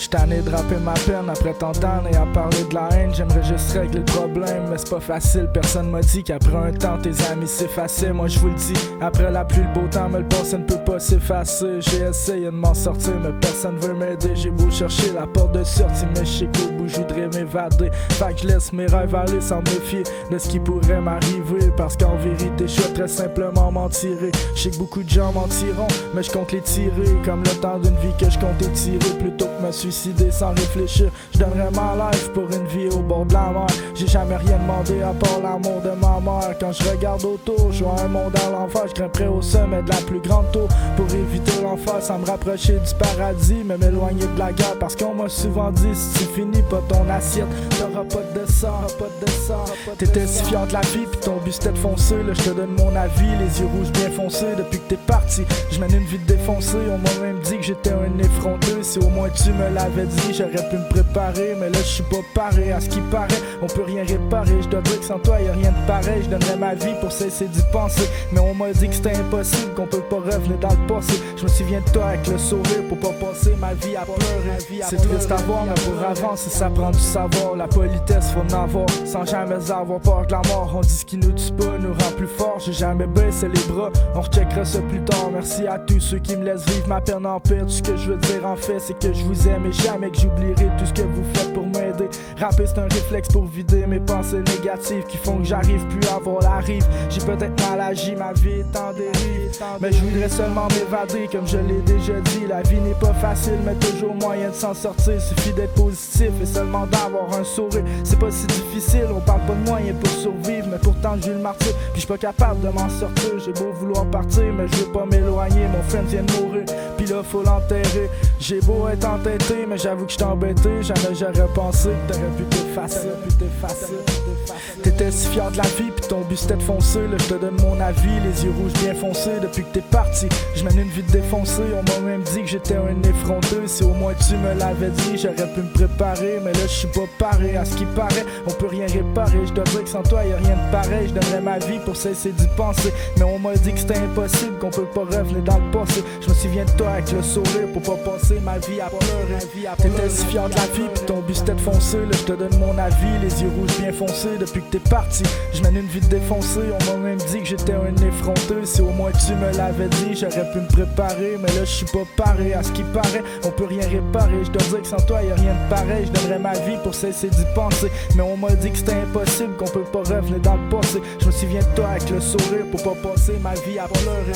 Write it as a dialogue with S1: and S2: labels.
S1: J'suis tanné de rapper ma peine après tant d'années et à parler de la haine. J'aimerais juste régler le problème, mais c'est pas facile. Personne m'a dit qu'après un temps tes amis s'effaçaient. Moi je vous le dis, après la pluie le beau temps, mais le passé ne peut pas s'effacer. J'ai essayé de m'en sortir, mais personne veut m'aider. J'ai beau chercher la porte de sortie, mais je sais qu'au bout je voudrais m'évader. Fait que je laisse mes rêves aller sans me méfier de ce qui pourrait m'arriver. Parce qu'en vérité je souhaiterais simplement m'en tirer. Je sais que beaucoup de gens m'en tireront, mais je compte les tirer. Comme le temps d'une vie que je compte étirer, plutôt que me suicider sans réfléchir. Je donnerais ma life pour une vie au bord de la mer. J'ai jamais rien demandé à part l'amour de ma mère. Quand je regarde autour, je vois un monde à l'enfer. Je grimperais au sommet de la plus grande tour pour éviter l'enfer, sans me rapprocher du paradis, mais m'éloigner de la guerre. Parce qu'on m'a souvent dit, si tu finis pas ton assiette, t'auras pas de dessert, pas de dessert. T'étais si fier de la vie, pis ton but c'était de foncer. Là je te donne mon avis, les yeux rouges bien foncés. Depuis que t'es parti, je mène une vie de défoncé. On m'a même dit que j'étais un effronté. Si au moins tu me l'avais dit, j'aurais pu me préparer. Mais là je suis pas paré, à ce qui paraît, on peut rien réparer. Je dois dire que sans toi y'a rien de pareil. Je donnerais ma vie pour cesser d'y penser. Mais on m'a dit que c'était impossible, qu'on peut pas revenir dans le passé. Je me souviens de toi avec le sourire pour pas passer ma vie à pleurer. C'est triste à voir, mais pour avancer ça prend du savoir. La politesse faut en avoir, sans jamais avoir peur de la mort. On dit ce qui nous tue pas nous rend plus forts. J'ai jamais baissé les bras, on recheckera ça plus tard. Merci à tous ceux qui me laissent vivre ma peine en paix. Tout ce que je veux dire en fait c'est que je vous aime et jamais que j'oublierai tout ce que vous faites pour m'aider. Rapper c'est un réflexe pour vider mes pensées négatives qui font que j'arrive plus à voir la rive. J'ai peut-être mal agi, ma vie est en dérive, mais je voudrais seulement m'évader. Comme je l'ai déjà dit, la vie n'est pas facile, mais toujours moyen de s'en sortir. Suffit d'être positif et seulement d'avoir un sourire. C'est pas si difficile, on parle pas de moyens pour survivre, mais pourtant je vis le martyr, puis je suis pas capable de m'en sortir. J'ai beau vouloir partir, mais je veux pas m'éloigner. Mon friend vient de mourir, puis là faut l'enterrer. J'ai beau être entêté, mais j'avoue que j'étais embêté. Jamais j'aurais pensé que t'aurais pu t'effacer. T'étais si fier de la vie, puis ton but c'était de foncer. Là je te donne mon avis, les yeux rouges bien foncés. Depuis que t'es parti, je mène une vie de défoncé. On m'a même dit que j'étais un effronté. Si au moins tu me l'avais dit, j'aurais pu me préparer. Mais là je suis pas paré, à ce qui paraît, on peut rien réparer. Je dois dire que sans toi y'a rien de pareil. Je donnerais ma vie pour cesser d'y penser. Mais on m'a dit que c'était impossible, qu'on peut pas revenir dans le passé. Je me souviens de toi avec le sourire pour pas passer ma vie à pleurer. T'étais si fier de la vie, puis ton but c'était de foncer. Là je te donne mon avis, les yeux rouges bien foncés. Depuis que t'es parti, je mène une vie de défoncé. On m'a même dit que j'étais un effronté. Si au moins tu me l'avais dit, j'aurais pu me préparer. Mais là je suis pas paré, à ce qui paraît, on peut rien réparer. Je dois dire que sans toi y'a rien de pareil. Je donnerais ma vie pour cesser d'y penser. Mais on m'a dit que c'était impossible, qu'on peut pas revenir dans le passé. Je me souviens de toi avec le sourire pour pas passer ma vie à pleurer.